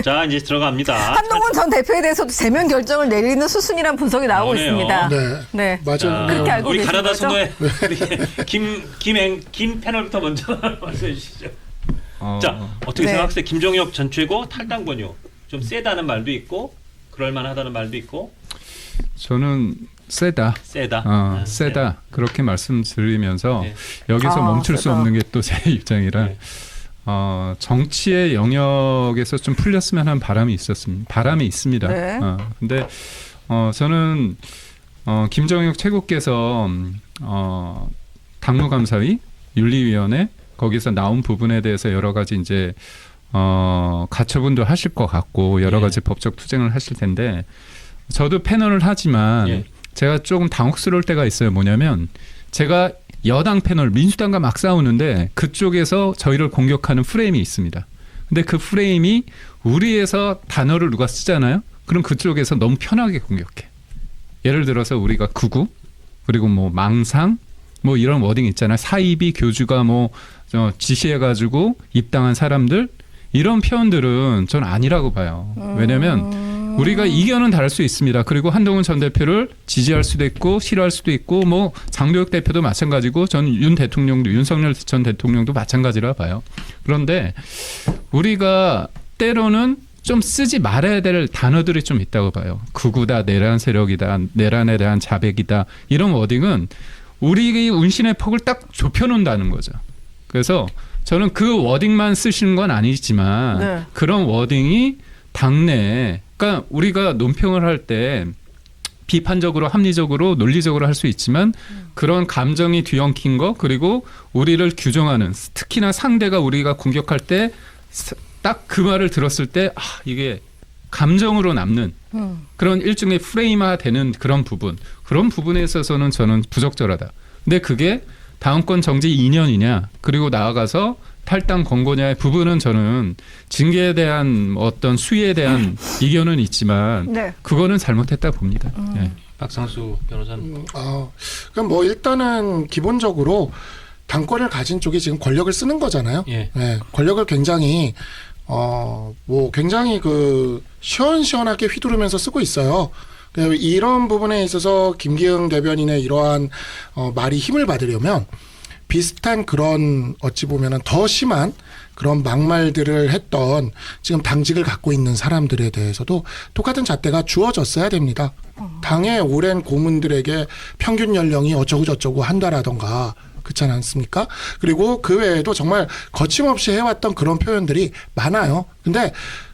자, 이제 들어갑니다. 한동훈 전 대표에 대해서도 제명 결정을 내리는 수순이란 분석이 나오고 나오네요. 있습니다. 네. 네. 맞아요. 그렇게 알고 우리 계신 가나다 거죠? 선호의 김 패널부터 먼저 말씀해 주시죠. 자, 어떻게 네. 생각하세요? 김종혁 전 최고 탈당 권유. 좀 세다는 말도 있고 그럴 만하다는 말도 있고. 저는 세다. 세다. 세다. 그렇게 말씀드리면서 네. 여기서 멈출 수 세다. 없는 게 또 제 입장이라 네. 정치의 영역에서 좀 풀렸으면 하는 바람이 있습니다. 네. 근데 저는 김정혁 최고께서 당무감사위 윤리위원회 거기서 나온 부분에 대해서 여러 가지 이제 가처분도 하실 것 같고 여러 예. 가지 법적 투쟁을 하실 텐데 저도 패널을 하지만 예. 제가 조금 당혹스러울 때가 있어요. 뭐냐면 제가 여당 패널 민주당과 막 싸우는데 그쪽에서 저희를 공격하는 프레임이 있습니다. 근데 그 프레임이 우리에서 단어를 누가 쓰잖아요. 그럼 그쪽에서 너무 편하게 공격해. 예를 들어서 우리가 극우 그리고 뭐 망상 뭐 이런 워딩 있잖아요. 사이비 교주가 뭐 지시해가지고 입당한 사람들 이런 표현들은 전 아니라고 봐요. 왜냐하면 우리가 이견은 다를 수 있습니다. 그리고 한동훈 전 대표를 지지할 수도 있고 싫어할 수도 있고 뭐 장도혁 대표도 마찬가지고 전 윤석열 전 대통령도 마찬가지라 봐요. 그런데 우리가 때로는 좀 쓰지 말아야 될 단어들이 좀 있다고 봐요. 극우다, 내란 세력이다, 내란에 대한 자백이다 이런 워딩은 우리의 운신의 폭을 딱 좁혀놓는다는 거죠. 그래서 저는 그 워딩만 쓰시는 건 아니지만 네. 그런 워딩이 당내에 그러니까 우리가 논평을 할 때 비판적으로 합리적으로 논리적으로 할 수 있지만 그런 감정이 뒤엉킨 거 그리고 우리를 규정하는 특히나 상대가 우리가 공격할 때 딱 그 말을 들었을 때 이게 감정으로 남는 그런 일종의 프레임화되는 그런 부분에 있어서는 저는 부적절하다. 근데 그게 당원권 정지 2년이냐 그리고 나아가서 탈당 권고냐의 부분은 저는 징계에 대한 어떤 수위에 대한 이견은 있지만 네. 그거는 잘못했다 봅니다. 예. 박상수 변호사는 그럼 뭐 일단은 기본적으로 당권을 가진 쪽이 지금 권력을 쓰는 거잖아요. 예. 네, 권력을 굉장히 뭐 굉장히 그 시원시원하게 휘두르면서 쓰고 있어요. 이런 부분에 있어서 김기흥 대변인의 이러한 말이 힘을 받으려면 비슷한 그런 어찌 보면은 더 심한 그런 막말들을 했던 지금 당직을 갖고 있는 사람들에 대해서도 똑같은 잣대가 주어졌어야 됩니다. 당의 오랜 고문들에게 평균 연령이 어쩌고저쩌고 한다라던가 그렇지 않습니까? 그리고 그 외에도 정말 거침없이 해왔던 그런 표현들이 많아요. 근데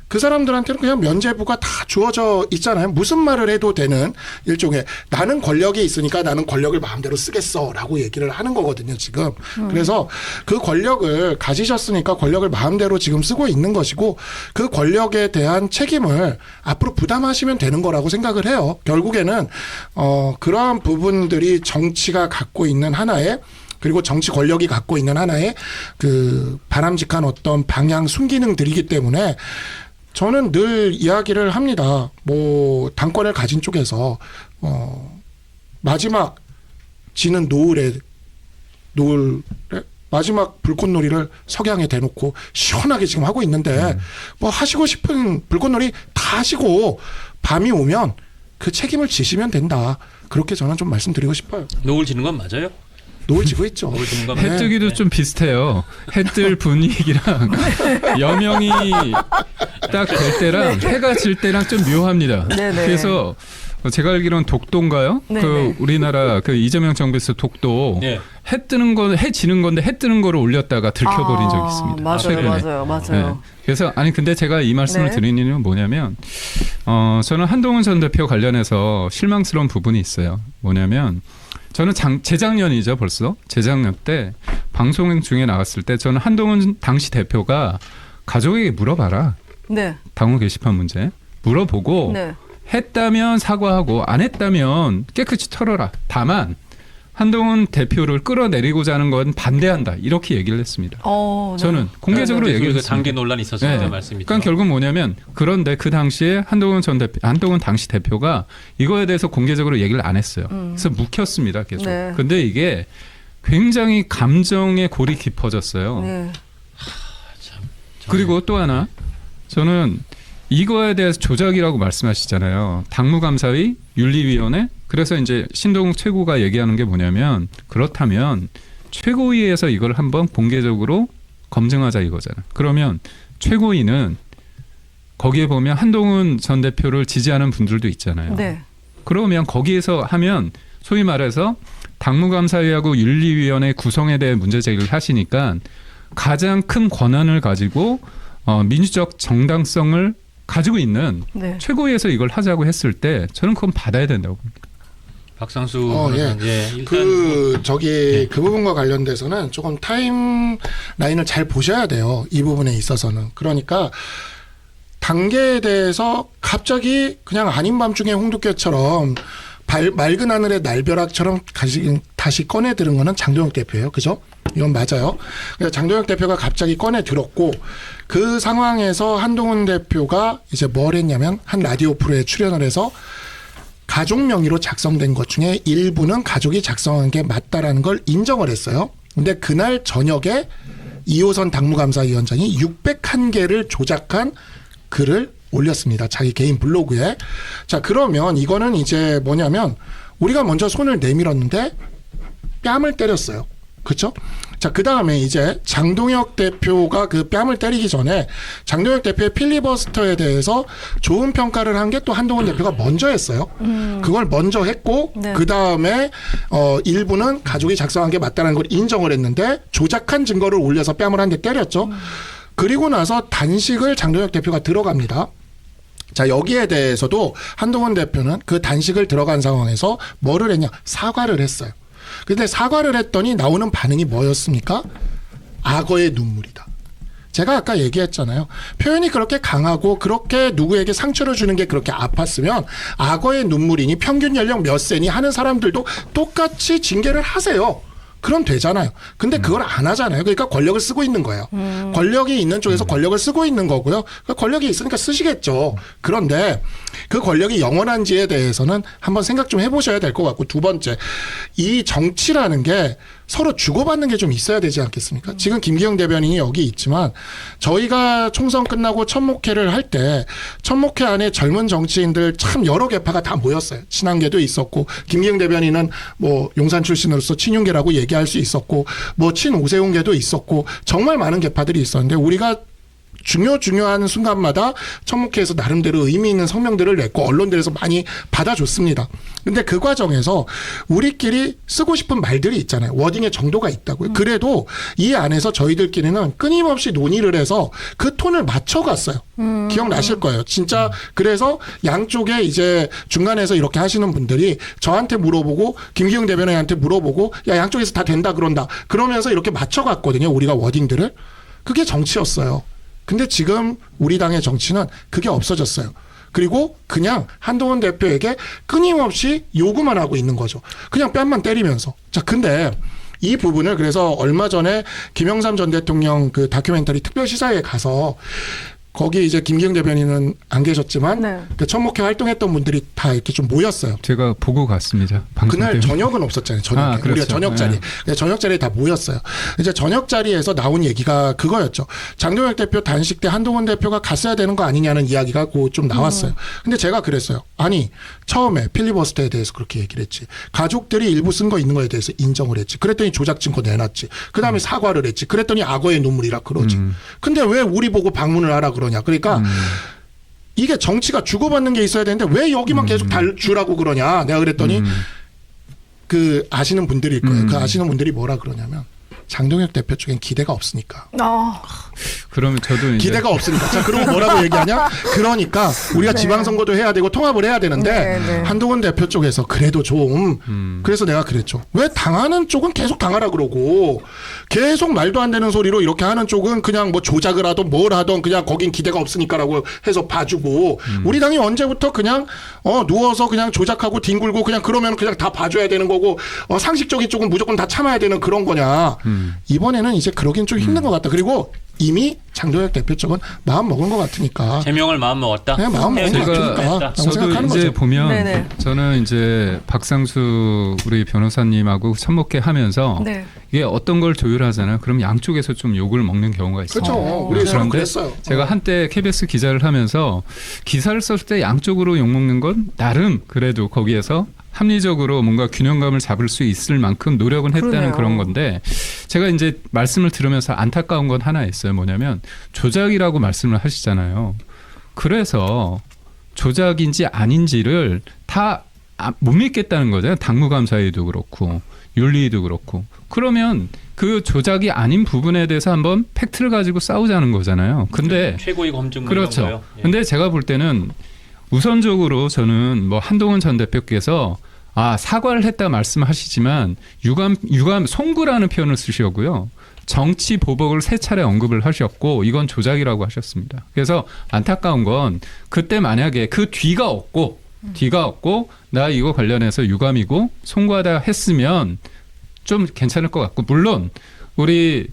그 사람들한테는 그냥 면죄부가 다 주어져 있잖아요. 무슨 말을 해도 되는 일종의 나는 권력이 있으니까 나는 권력을 마음대로 쓰겠어라고 얘기를 하는 거거든요. 지금. 그래서 그 권력을 가지셨으니까 권력을 마음대로 지금 쓰고 있는 것이고 그 권력에 대한 책임을 앞으로 부담하시면 되는 거라고 생각을 해요. 결국에는 그러한 부분들이 정치가 갖고 있는 하나의 그리고 정치 권력이 갖고 있는 하나의 그 바람직한 어떤 방향 순기능들이기 때문에 저는 늘 이야기를 합니다. 뭐 당권을 가진 쪽에서 마지막 지는 노을에 마지막 불꽃놀이를 석양에 대놓고 시원하게 지금 하고 있는데 뭐 하시고 싶은 불꽃놀이 다 하시고 밤이 오면 그 책임을 지시면 된다. 그렇게 저는 좀 말씀드리고 싶어요. 노을 지는 건 맞아요? 노을 지고 있죠. 노을 지는 건 해 뜨기도 좀 비슷해요. 해 뜰 분위기랑 여명이 딱 될 때랑 해가 질 때랑 좀 묘합니다. 네네. 그래서 제가 알기로는 독도인가요? 네네. 그 우리나라 그 이재명 정부에서 독도 네. 해 뜨는 거, 해 지는 건데 해 뜨는 거를 올렸다가 들켜버린 적이 있습니다. 맞아요, 최근에. 맞아요. 네. 그래서 아니 근데 제가 이 말씀을 네. 드리는 이유는 뭐냐면 저는 한동훈 전 대표 관련해서 실망스러운 부분이 있어요. 뭐냐면 저는 재작년이죠 벌써 재작년 때 방송 중에 나왔을 때 저는 한동훈 당시 대표가 가족에게 물어봐라. 네. 당원 게시판 문제 물어보고 네. 했다면 사과하고 안 했다면 깨끗이 털어라. 다만 한동훈 대표를 끌어내리고자 하는 건 반대한다. 이렇게 얘기를 했습니다. 네. 저는 공개적으로 얘기를 그 했습니다. 당대 논란이 있었어요. 네. 말씀이죠. 그러니까 결국 뭐냐면 그런데 그 당시에 한동훈 당시 대표가 이거에 대해서 공개적으로 얘기를 안 했어요. 그래서 묵혔습니다. 계속. 네. 근데 이게 굉장히 감정의 골이 깊어졌어요. 네. 그리고 또 하나 저는 이거에 대해서 조작이라고 말씀하시잖아요. 당무감사위, 윤리위원회. 그래서 이제 신동욱 최고가 얘기하는 게 뭐냐면 그렇다면 최고위에서 이걸 한번 공개적으로 검증하자 이거잖아. 그러면 최고위는 거기에 보면 한동훈 전 대표를 지지하는 분들도 있잖아요. 네. 그러면 거기에서 하면 소위 말해서 당무감사위하고 윤리위원회 구성에 대해 문제 제기를 하시니까 가장 큰 권한을 가지고 민주적 정당성을 가지고 있는 네. 최고위에서 이걸 하자고 했을 때 저는 그건 받아야 된다고 봅니다. 박상수 예. 예, 일단 그 부분과 관련돼서는 조금 타임 라인을 잘 보셔야 돼요. 이 부분에 있어서는. 그러니까 단계에 대해서 갑자기 그냥 아닌 밤중에 홍두깨처럼 맑은 하늘의 날벼락처럼 다시 꺼내 들은 거는 장동혁 대표예요. 그죠? 이건 맞아요. 그러니까 장동혁 대표가 갑자기 꺼내 들었고 그 상황에서 한동훈 대표가 이제 뭘 했냐면 한 라디오 프로에 출연을 해서 가족 명의로 작성된 것 중에 일부는 가족이 작성한 게 맞다라는 걸 인정을 했어요. 근데 그날 저녁에 이호선 당무감사위원장이 601개를 조작한 글을 올렸습니다. 자기 개인 블로그에. 자, 그러면 이거는 이제 뭐냐면 우리가 먼저 손을 내밀었는데 뺨을 때렸어요. 그렇죠? 자, 그다음에 이제 장동혁 대표가 그 뺨을 때리기 전에 장동혁 대표의 필리버스터에 대해서 좋은 평가를 한 게 또 한동훈 대표가 먼저 했어요. 그걸 먼저 했고 네. 그다음에 일부는 가족이 작성한 게 맞다는 걸 인정을 했는데 조작한 증거를 올려서 뺨을 한 대 때렸죠. 그리고 나서 단식을 장동혁 대표가 들어갑니다. 자, 여기에 대해서도 한동훈 대표는 그 단식을 들어간 상황에서 뭐를 했냐? 사과를 했어요. 근데 사과를 했더니 나오는 반응이 뭐였습니까? 악어의 눈물이다. 제가 아까 얘기했잖아요. 표현이 그렇게 강하고 그렇게 누구에게 상처를 주는 게 그렇게 아팠으면 악어의 눈물이니 평균 연령 몇 세니 하는 사람들도 똑같이 징계를 하세요. 그럼 되잖아요. 근데 그걸 안 하잖아요. 그러니까 권력을 쓰고 있는 거예요. 권력이 있는 쪽에서 권력을 쓰고 있는 거고요. 그러니까 권력이 있으니까 쓰시겠죠. 그런데 그 권력이 영원한지에 대해서는 한번 생각 좀 해보셔야 될 것 같고, 두 번째, 이 정치라는 게 서로 주고받는 게 좀 있어야 되지 않겠습니까? 지금 김기영 대변인이 여기 있지만 저희가 총선 끝나고 첫 목회를 할 때 첫 목회 안에 젊은 정치인들 참 여러 계파가 다 모였어요. 친한계도 있었고, 김기영 대변인은 뭐 용산 출신으로서 친윤계라고 얘기할 수 있었고, 뭐 친오세훈계도 있었고, 정말 많은 계파들이 있었는데 우리가 중요한 순간마다 청목회에서 나름대로 의미 있는 성명들을 냈고 언론들에서 많이 받아줬습니다. 근데 그 과정에서 우리끼리 쓰고 싶은 말들이 있잖아요. 워딩의 정도가 있다고요. 그래도 이 안에서 저희들끼리는 끊임없이 논의를 해서 그 톤을 맞춰갔어요. 기억나실 거예요. 진짜. 그래서 양쪽에 이제 중간에서 이렇게 하시는 분들이 저한테 물어보고 김기영 대변인한테 물어보고 야, 양쪽에서 다 된다 그런다 그러면서 이렇게 맞춰갔거든요. 우리가 워딩들을. 그게 정치였어요. 근데 지금 우리 당의 정치는 그게 없어졌어요. 그리고 그냥 한동훈 대표에게 끊임없이 요구만 하고 있는 거죠. 그냥 뺨만 때리면서. 자, 근데 이 부분을 그래서 얼마 전에 김영삼 전 대통령 그 다큐멘터리 특별 시사회에 가서 거기 이제 김기영 대변인은 안 계셨지만 네. 그 천목회 활동했던 분들이 다 이렇게 좀 모였어요. 제가 보고 갔습니다. 방송 그날 때문에. 저녁은 없었잖아요. 저녁에. 아, 그렇죠. 우리가 저녁 자리. 네. 저녁 자리에 다 모였어요. 이제 저녁 자리에서 나온 얘기가 그거였죠. 장동혁 대표 단식 때 한동훈 대표가 갔어야 되는 거 아니냐는 이야기가 그 좀 나왔어요. 근데 제가 그랬어요. 아니, 처음에 필리버스터에 대해서 그렇게 얘기를 했지. 가족들이 일부 쓴 거 있는 거에 대해서 인정을 했지. 그랬더니 조작 증거 내놨지. 그다음에 사과를 했지. 그랬더니 악어의 눈물이라 그러지. 근데 왜 우리 보고 방문을 하라 그러냐. 그러니까 이게 정치가 주고받는 게 있어야 되는데 왜 여기만 계속 주라고 그러냐. 내가 그랬더니 그 아시는 분들일 거예요. 그 아시는 분들이 뭐라 그러냐면 장동혁 대표 쪽엔 기대가 없으니까. 그러면 저도 이제 기대가 없으니까. 자, 그러고 뭐라고 얘기하냐? 그러니까 우리가 네. 지방선거도 해야 되고 통합을 해야 되는데 네, 네. 한동훈 대표 쪽에서 그래도 좀 그래서 내가 그랬죠. 왜 당하는 쪽은 계속 당하라 그러고 계속 말도 안 되는 소리로 이렇게 하는 쪽은 그냥 뭐 조작을 하던 뭘 하던 그냥 거긴 기대가 없으니까라고 해서 봐주고 우리 당이 언제부터 그냥 누워서 그냥 조작하고 뒹굴고 그냥 그러면 그냥 다 봐줘야 되는 거고 상식적인 쪽은 무조건 다 참아야 되는 그런 거냐. 이번에는 이제 그러긴 좀 힘든 것 같다. 그리고 이미 장동혁 대표 쪽은 마음 먹은 것 같으니까. 제명을 마음 먹었다. 네, 마음 먹은 것 헤어질 같으니까. 준비했다. 라고 저도 생각하는 이제 거죠. 보면 네네. 저는 이제 박상수 우리 변호사님하고 천목회 하면서 네. 이게 어떤 걸 조율하잖아요. 그럼 양쪽에서 좀 욕을 먹는 경우가 있어요. 그렇죠. 우리 서로 그런데 그랬어요. 제가 한때 KBS 기자를 하면서 기사를 썼을 때 양쪽으로 욕먹는 건 나름 그래도 거기에서 합리적으로 뭔가 균형감을 잡을 수 있을 만큼 노력은 했다는 그러네요. 그런 건데 제가 이제 말씀을 들으면서 안타까운 건 하나 있어요. 뭐냐면 조작이라고 말씀을 하시잖아요. 그래서 조작인지 아닌지를 다 못 믿겠다는 거잖아요. 당무감사위도 그렇고 윤리위도 그렇고. 그러면 그 조작이 아닌 부분에 대해서 한번 팩트를 가지고 싸우자는 거잖아요. 근데 최고위 검증 그렇죠. 이런 거요. 예. 근데 제가 볼 때는 우선적으로 저는 뭐 한동훈 전 대표께서 사과를 했다 말씀하시지만 유감 송구라는 표현을 쓰시고요. 정치 보복을 세 차례 언급을 하셨고 이건 조작이라고 하셨습니다. 그래서 안타까운 건 그때 만약에 그 뒤가 없고 나 이거 관련해서 유감이고 송구하다 했으면 좀 괜찮을 것 같고 물론 우리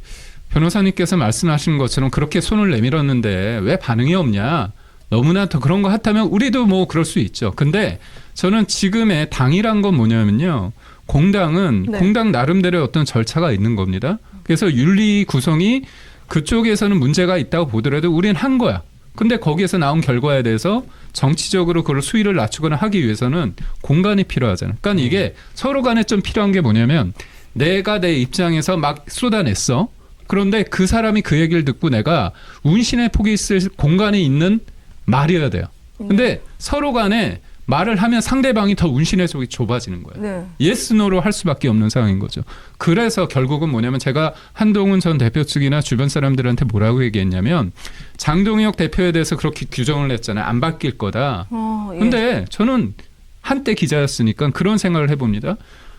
변호사님께서 말씀하신 것처럼 그렇게 손을 내밀었는데 왜 반응이 없냐. 너무나 더 그런 거 같다면 우리도 뭐 그럴 수 있죠. 근데 저는 지금의 당이란 건 뭐냐면요. 공당은 네. 공당 나름대로의 어떤 절차가 있는 겁니다. 그래서 윤리 구성이 그쪽에서는 문제가 있다고 보더라도 우리는 한 거야. 근데 거기에서 나온 결과에 대해서 정치적으로 그걸 수위를 낮추거나 하기 위해서는 공간이 필요하잖아요. 그러니까 이게 서로 간에 좀 필요한 게 뭐냐면 내가 내 입장에서 막 쏟아냈어. 그런데 그 사람이 그 얘기를 듣고 내가 운신의 폭이 있을 공간이 있는 말이어야 돼요. 근데 서로 간에 말을 하면 상대방이 더 운신의 속이 좁아지는 거예요. 네. 예스 노로 할 수밖에 없는 상황인 거죠. 그래서 결국은 뭐냐면 제가 한동훈 전 대표 측이나 주변 사람들한테 뭐라고 얘기했냐면 장동혁 대표에 대해서 그렇게 규정을 했잖아요. 안 바뀔 거다. 예. 근데 저는 한때 기자였으니까 그런 생각을 해봅니다.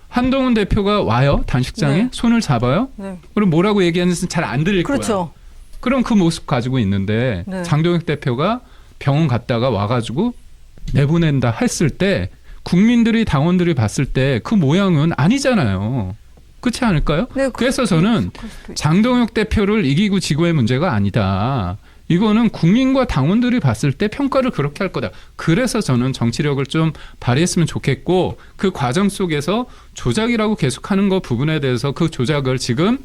한동훈 대표가 와요. 단식장에 네. 손을 잡아요. 네. 그럼 뭐라고 얘기하는지 잘 안 들릴 거야. 그렇죠. 그럼 그 모습 가지고 있는데 네. 장동혁 대표가 병원 갔다가 와가지고 내보낸다 했을 때 국민들이 당원들이 봤을 때 그 모양은 아니잖아요. 그렇지 않을까요? 네, 그래서 저는 그럴 수도 있죠. 장동혁 대표를 이기고 지고의 문제가 아니다. 이거는 국민과 당원들이 봤을 때 평가를 그렇게 할 거다. 그래서 저는 정치력을 좀 발휘했으면 좋겠고 그 과정 속에서 조작이라고 계속하는 거 부분에 대해서 그 조작을 지금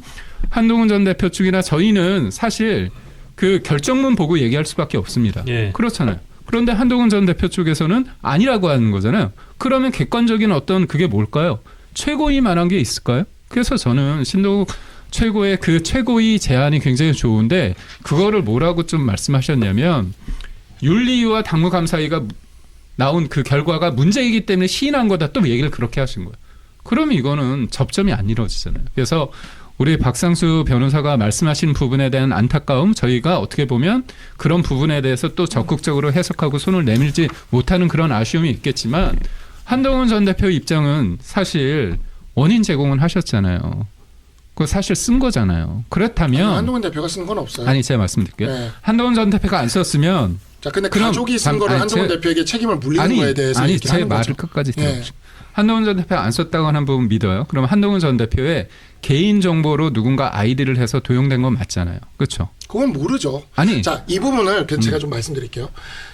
한동훈 전 대표 측이나 저희는 사실 그 결정문 보고 얘기할 수밖에 없습니다. 예. 그렇잖아요. 그런데 한동훈 전 대표 쪽에서는 아니라고 하는 거잖아요. 그러면 객관적인 어떤 그게 뭘까요? 최고위만한 게 있을까요? 그래서 저는 신동욱 최고의 그 최고위 제안이 굉장히 좋은데 그거를 뭐라고 좀 말씀하셨냐면 윤리위와 당무감사위가 나온 그 결과가 문제이기 때문에 시인한 거다 또 얘기를 그렇게 하신 거예요. 그러면 이거는 접점이 안 이루어지잖아요. 그래서 우리 박상수 변호사가 말씀하신 부분에 대한 안타까움 저희가 어떻게 보면 그런 부분에 대해서 또 적극적으로 해석하고 손을 내밀지 못하는 그런 아쉬움이 있겠지만 한동훈 전 대표 입장은 사실 원인 제공은 하셨잖아요. 그거 사실 쓴 거잖아요. 그렇다면 한동훈 대표가 쓴 건 없어요. 아니 제가 말씀드릴게요. 네. 한동훈 전 대표가 안 썼으면 자, 근데 그럼 가족이 쓴 잠- 거를 아니, 한동훈 제- 대표에게 책임을 물리는 거에 대해서 아니 얘기를 제 하는 말을 거죠. 끝까지 예. 들어보시죠. 한동훈 전 대표 안 썼다고 하는 부분 믿어요. 그럼 한동훈 전 대표의 개인 정보로 누군가 아이디를 해서 도용된 건 맞잖아요. 그렇죠? 그건 모르죠. 아니 자, 이 부분을 제가 좀 말씀드릴게요.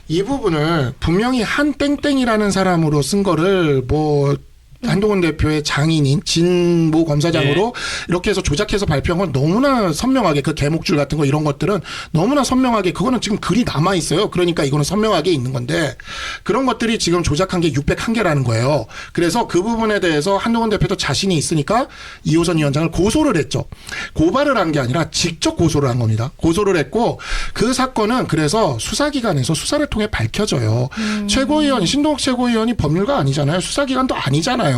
이 부분을 분명히 한 땡땡이라는 사람으로 쓴 거를 뭐 한동훈 대표의 장인인 진모 검사장으로 이렇게 해서 조작해서 발표한 건 너무나 선명하게 그 개목줄 같은 거 이런 것들은 너무나 선명하게 그거는 지금 글이 남아 있어요. 그러니까 이거는 선명하게 있는 건데 그런 것들이 지금 조작한 게 601개라는 거예요. 그래서 그 부분에 대해서 한동훈 대표도 자신이 있으니까 이호선 위원장을 고소를 했죠. 고발을 한 게 아니라 직접 고소를 한 겁니다. 고소를 했고 그 사건은 그래서 수사기관에서 수사를 통해 밝혀져요. 최고위원 신동욱 최고위원이 법률가 아니잖아요. 수사기관도 아니잖아요.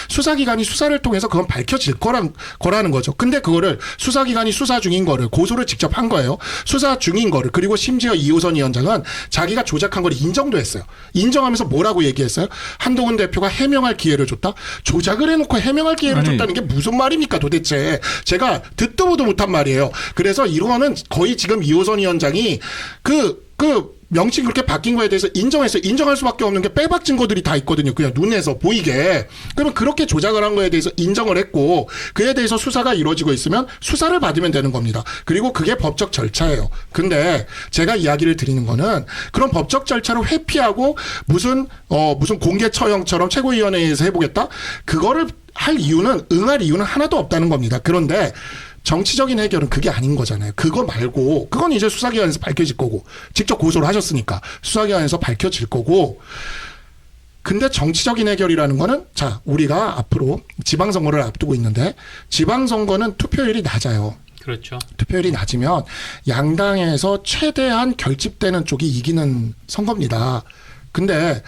수사기관이 수사를 통해서 그건 밝혀질 거라는 거죠. 근데 그거를 수사기관이 수사 중인 거를 고소를 직접 한 거예요. 수사 중인 거를 그리고 심지어 이호선 위원장은 자기가 조작한 걸 인정도 했어요. 인정하면서 뭐라고 얘기했어요? 한동훈 대표가 해명할 기회를 줬다? 조작을 해놓고 해명할 기회를 아니. 줬다는 게 무슨 말입니까 도대체. 제가 듣도 보도 못한 말이에요. 그래서 이거는 거의 지금 이호선 위원장이 명칭 그렇게 바뀐 거에 대해서 인정했어요. 인정할 수밖에 없는 게 빼박 증거들이 다 있거든요. 그냥 눈에서 보이게. 그러면 그렇게 조작을 한 거에 대해서 인정을 했고 그에 대해서 수사가 이루어지고 있으면 수사를 받으면 되는 겁니다. 그리고 그게 법적 절차예요. 근데 제가 이야기를 드리는 거는 그런 법적 절차를 회피하고 무슨 공개 처형처럼 최고위원회에서 해보겠다? 그거를 응할 이유는 하나도 없다는 겁니다. 그런데 정치적인 해결은 그게 아닌 거잖아요. 그거 말고 그건 이제 수사기관에서 밝혀질 거고 직접 고소를 하셨으니까 수사기관에서 밝혀질 거고 근데 정치적인 해결이라는 거는 자 우리가 앞으로 지방선거를 앞두고 있는데 지방선거는 투표율이 낮아요. 그렇죠. 투표율이 낮으면 양당에서 최대한 결집되는 쪽이 이기는 선거입니다. 근데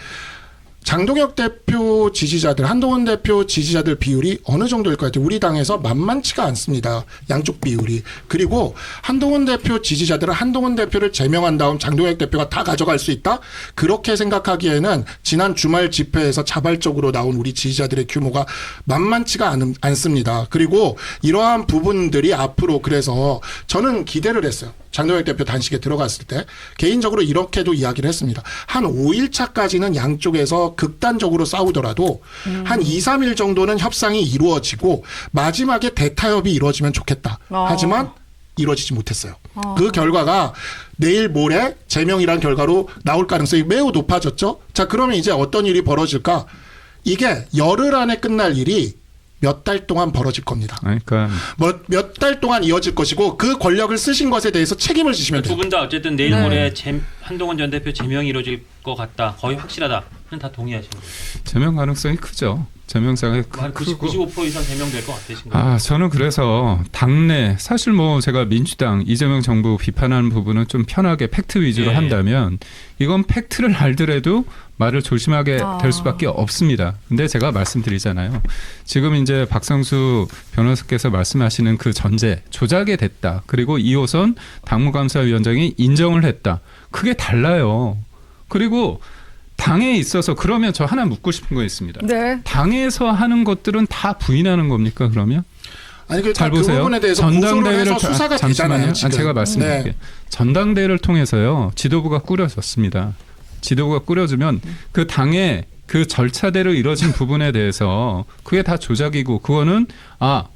장동혁 대표 지지자들, 한동훈 대표 지지자들 비율이 어느 정도일 것 같아요? 우리 당에서 만만치가 않습니다. 양쪽 비율이. 그리고 한동훈 대표 지지자들은 한동훈 대표를 제명한 다음 장동혁 대표가 다 가져갈 수 있다? 그렇게 생각하기에는 지난 주말 집회에서 자발적으로 나온 우리 지지자들의 규모가 만만치가 않습니다. 그리고 이러한 부분들이 앞으로 그래서 저는 기대를 했어요. 장동혁 대표 단식에 들어갔을 때 개인적으로 이렇게도 이야기를 했습니다. 한 5일차까지는 양쪽에서 극단적으로 싸우더라도 한 2, 3일 정도는 협상이 이루어지고 마지막에 대타협이 이루어지면 좋겠다. 하지만 이루어지지 못했어요. 그 결과가 내일 모레 제명이란 결과로 나올 가능성이 매우 높아졌죠. 자, 그러면 이제 어떤 일이 벌어질까? 이게 열흘 안에 끝날 일이 몇 달 동안 벌어질 겁니다. 그러니까 몇 달 동안 이어질 것이고 그 권력을 쓰신 것에 대해서 책임을 지시면 돼요. 두 분 다 어쨌든 내일 모레 한동훈 전 대표 제명이 이루어질 것 같다. 거의 확실하다는 다 동의하시는 거예요. 제명 가능성이 크죠. 제명상에 한 95% 이상 제명될 것 같으신 거예요. 저는 그래서 당내 사실 뭐 제가 민주당 이재명 정부 비판하는 부분은 좀 편하게 팩트 위주로 한다면 이건 팩트를 알더라도 말을 조심하게 될 수밖에 없습니다. 근데 제가 말씀드리잖아요. 지금 이제 박성수 변호사께서 말씀하시는 그 전제 조작이 됐다. 그리고 2호선 당무감사위원장이 인정을 했다. 그게 달라요. 그리고 당에 있어서 그러면 저 하나 묻고 싶은 거 있습니다. 네. 당에서 하는 것들은 다 부인하는 겁니까 그러면? 아니 잘 그 보세요. 부분에 대해서 고소를 해서 수사가 되잖아요. 지금. 제가 말씀드릴게요. 전당대회를 통해서요. 지도부가 꾸려졌습니다. 지도부가 꾸려지면 그 당의 그 절차대로 이뤄진 부분에 대해서 그게 다 조작이고 그거는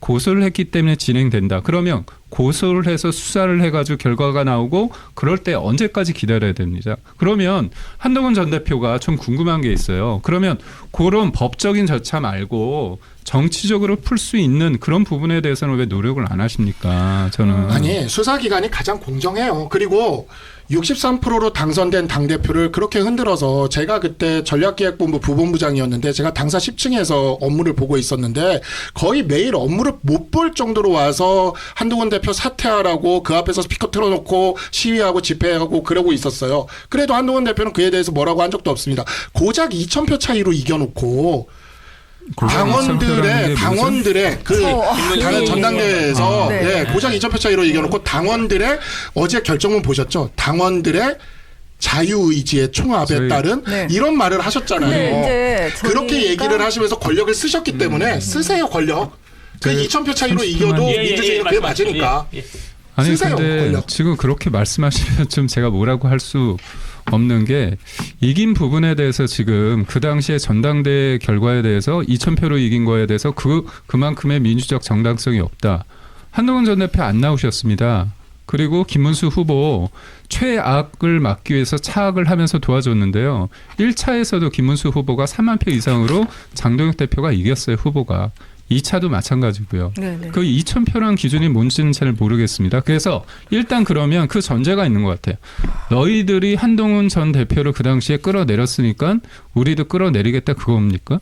고소를 했기 때문에 진행된다. 그러면 고소를 해서 수사를 해가지고 결과가 나오고 그럴 때 언제까지 기다려야 됩니다. 그러면 한동훈 전 대표가 좀 궁금한 게 있어요. 그러면 그런 법적인 절차 말고 정치적으로 풀 수 있는 그런 부분에 대해서는 왜 노력을 안 하십니까? 저는. 아니 수사기관이 가장 공정해요. 그리고 63%로 당선된 당대표를 그렇게 흔들어서 제가 그때 전략기획본부 부본부장이었는데 제가 당사 10층에서 업무를 보고 있었는데 거의 매일 업무를 못 볼 정도로 와서 한동훈 대표 사퇴하라고 그 앞에서 스피커 틀어놓고 시위하고 집회하고 그러고 있었어요. 그래도 한동훈 대표는 그에 대해서 뭐라고 한 적도 없습니다. 고작 2,000표 차이로 이겨놓고 당원들의 다른 전당대회에서 고작 2,000표 차이로 이겨놓고 당원들의 어제 결정문 보셨죠? 당원들의 자유의지의 총합에 따른 이런 말을 하셨잖아요. 그렇게 얘기를 하시면서 권력을 쓰셨기 때문에 쓰세요 권력. 그 2,000표 차이로 이겨도 민주주의는 그게 맞으니까. 아니 쓰세요, 근데 권력. 지금 그렇게 말씀하시면 좀 제가 뭐라고 할 수 없는 게 이긴 부분에 대해서 지금 그 당시에 전당대회 결과에 대해서 2,000표로 이긴 거에 대해서 그만큼의 민주적 정당성이 없다. 한동훈 전 대표 안 나오셨습니다. 그리고 김문수 후보 최악을 막기 위해서 차악을 하면서 도와줬는데요. 1차에서도 김문수 후보가 3만 표 이상으로 장동혁 대표가 이겼어요. 후보가. 2차도 마찬가지고요. 네네. 그 2,000표라는 기준이 뭔지는 잘 모르겠습니다. 그래서 일단 그러면 그 전제가 있는 것 같아요. 너희들이 한동훈 전 대표를 그 당시에 끌어내렸으니까 우리도 끌어내리겠다 그겁니까?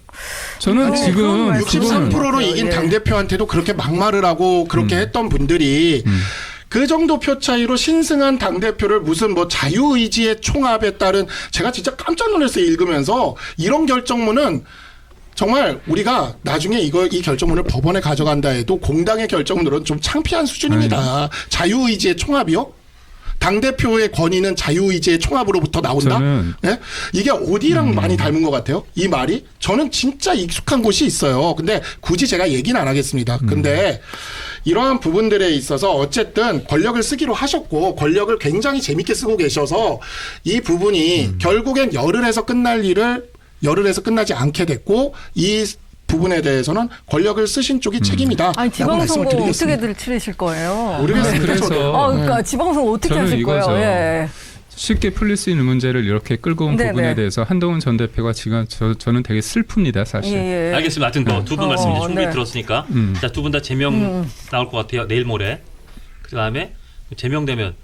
저는 지금 63%로 이긴 당대표한테도 그렇게 막말을 하고 그렇게 했던 분들이 그 정도 표 차이로 신승한 당대표를 무슨 뭐 자유의지의 총합에 따른 제가 진짜 깜짝 놀랐어요. 읽으면서 이런 결정문은 정말 우리가 나중에 이 결정문을 법원에 가져간다 해도 공당의 결정문으로는 좀 창피한 수준입니다. 자유의지의 총합이요? 당대표의 권위는 자유의지의 총합으로부터 나온다? 네? 이게 어디랑 많이 닮은 것 같아요? 이 말이? 저는 진짜 익숙한 곳이 있어요. 근데 굳이 제가 얘기는 안 하겠습니다. 근데 이러한 부분들에 있어서 어쨌든 권력을 쓰기로 하셨고 권력을 굉장히 재밌게 쓰고 계셔서 이 부분이 결국엔 열을 해서 끝날 일을 열을 해서 끝나지 않게 됐고 이 부분에 대해서는 권력을 쓰신 쪽이 책임이다. 아니 라고 말씀을 지방선거 드리겠습니다. 어떻게들 치르실 거예요? 모르겠습니다. 그래서 저도. 그러니까 지방선거 어떻게 저는 하실 이거죠. 거예요? 예. 쉽게 풀릴 수 있는 문제를 이렇게 끌고 온 네, 부분에 네. 대해서 한동훈 전 대표가 지금 저는 되게 슬픕니다, 사실. 예, 예. 알겠습니다. 하여튼 뭐 두 분 말씀 이제 충분히 네. 들었으니까 음. 자, 두 분 다 제명 나올 것 같아요. 내일 모레. 그다음에 제명되면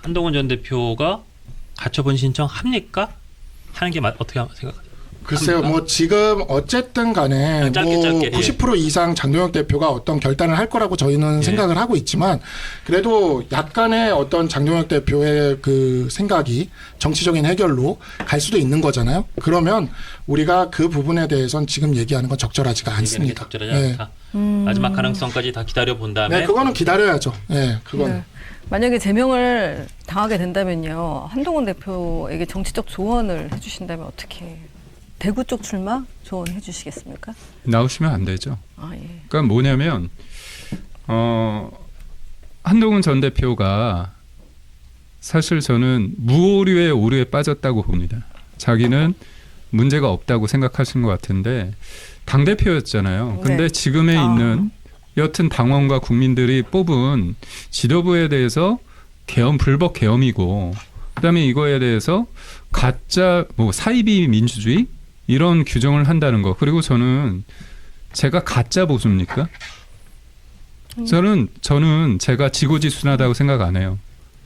한동훈 전 대표가 가처분 신청 합니까? 하는 게 어떻게 생각하세요? 글쎄요, 뭐 지금 어쨌든 간에 짧게, 뭐 짧게, 90% 이상 장동혁 대표가 어떤 결단을 할 거라고 저희는 생각을 하고 있지만 그래도 약간의 어떤 장동혁 대표의 그 생각이 정치적인 해결로 갈 수도 있는 거잖아요. 그러면 우리가 그 부분에 대해서는 지금 얘기하는 건 적절하지가 얘기하는 게 않습니다. 적절하지 네. 않다. 마지막 가능성까지 다 기다려 본 다음에 네, 그거는 기다려야죠. 네, 그건. 네. 만약에 제명을 당하게 된다면요. 한동훈 대표에게 정치적 조언을 해주신다면 어떻게 대구 쪽 출마 조언해 주시겠습니까? 나오시면 안 되죠. 아 예. 그러니까 뭐냐면 한동훈 전 대표가 사실 저는 무오류의 오류에 빠졌다고 봅니다. 자기는 문제가 없다고 생각하신 것 같은데 당대표였잖아요. 근데 네. 지금에 아. 있는 여튼 당원과 국민들이 뽑은 지도부에 대해서 불법 계엄이고 그다음에 이거에 대해서 가짜 뭐 사이비 민주주의 이런 규정을 한다는 거. 그리고 저는 제가 가짜 보수입니까? 저는 제가 지고지순하다고 생각 안 해요.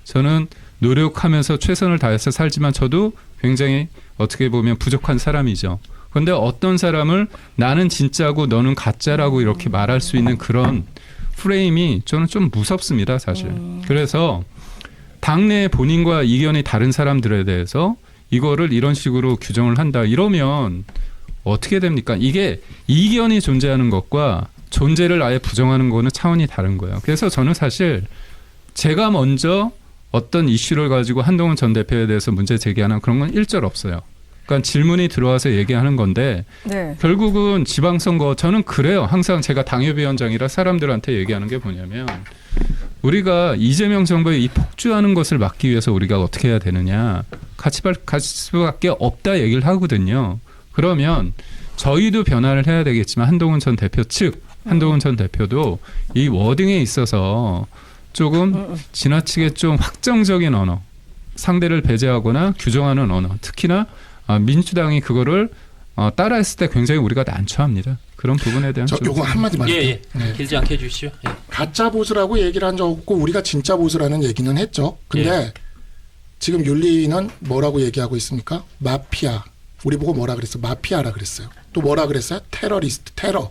저는 노력하면서 최선을 다해서 살지만 저도 굉장히 어떻게 보면 부족한 사람이죠. 그런데 어떤 사람을 나는 진짜고 너는 가짜라고 이렇게 말할 수 있는 그런 프레임이 저는 좀 무섭습니다, 사실. 그래서 당내 본인과 이견이 다른 사람들에 대해서 이거를 이런 식으로 규정을 한다. 이러면 어떻게 됩니까? 이게 이견이 존재하는 것과 존재를 아예 부정하는 거는 차원이 다른 거예요. 그래서 저는 사실 제가 먼저 어떤 이슈를 가지고 한동훈 전 대표에 대해서 문제 제기하는 그런 건 일절 없어요. 그러니까 질문이 들어와서 얘기하는 건데 네. 결국은 지방선거 저는 그래요. 항상 제가 당협위원장이라 사람들한테 얘기하는 게 뭐냐면 우리가 이재명 정부의 이 폭주하는 것을 막기 위해서 우리가 어떻게 해야 되느냐. 같이 갈 수밖에 없다 얘기를 하거든요. 그러면 저희도 변화를 해야 되겠지만 한동훈 전 대표 측, 한동훈 전 대표도 이 워딩에 있어서 조금 지나치게 좀 확정적인 언어, 상대를 배제하거나 규정하는 언어, 특히나 민주당이 그거를 따라했을 때 굉장히 우리가 난처합니다. 그런 부분에 대한 저 좀 요거 한마디만 할게요. 예. 길지 않게 해주시죠. 예. 가짜 보수라고 얘기를 한 적 없고 우리가 진짜 보수라는 얘기는 했죠. 근데 지금 윤리위는 뭐라고 얘기하고 있습니까? 마피아. 우리 보고 뭐라 그랬어? 마피아라 그랬어요. 또 뭐라 그랬어요? 테러리스트, 테러.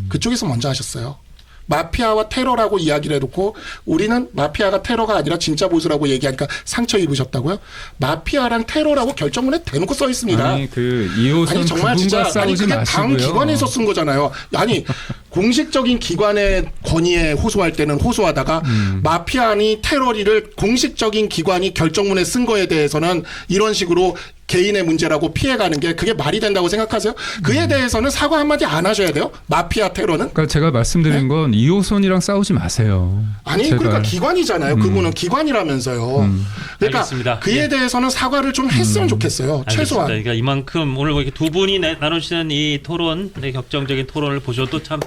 그쪽에서 먼저 하셨어요. 마피아와 테러라고 이야기를 해놓고 우리는 마피아가 테러가 아니라 진짜 보수라고 얘기하니까 상처 입으셨다고요? 마피아랑 테러라고 결정문에 대놓고 써 있습니다. 아니 그 이호선 아니 정말 진짜 그분과 아니 싸우지 그게 마시고요. 당 기관에서 쓴 거잖아요. 아니 공식적인 기관의 권위에 호소할 때는 호소하다가 마피아니 테러리를 공식적인 기관이 결정문에 쓴 거에 대해서는 이런 식으로 개인의 문제라고 피해가는 게 그게 말이 된다고 생각하세요? 그에 대해서는 사과 한마디 안 하셔야 돼요? 마피아 테러는? 그러니까 제가 말씀드린 건 이호선이랑 싸우지 마세요. 아니 제발. 그러니까 기관이잖아요. 그분은 기관이라면서요. 그러니까 알겠습니다. 그에 예. 대해서는 사과를 좀 했으면 좋겠어요. 알겠습니다. 최소한. 그러니까 이만큼 오늘 이렇게 두 분이 나누시는 이 토론, 네, 격정적인 토론을 보셔도 참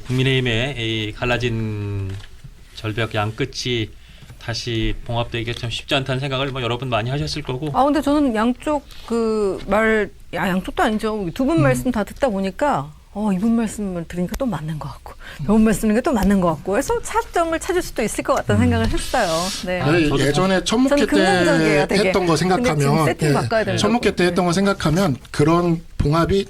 국민의힘의 이 갈라진 절벽 양 끝이 다시 봉합되기가 참 쉽지 않다는 생각을 뭐 여러분 많이 하셨을 거고. 아 근데 저는 양쪽 양쪽도 아니죠. 두 분 말씀 다 듣다 보니까 이분 말씀을 들으니까 또 맞는 것 같고 저분 말씀 들으니까 또 맞는 것 같고 해서 차점을 찾을 수도 있을 것 같다는 생각을 했어요. 네. 아니, 저도 예전에 천목회 저는 긍정적이에요, 때 되게. 했던 거 근데 지금 생각하면 세팅 바꿔야 된다고. 천목회 때 했던 거 생각하면 그런 봉합이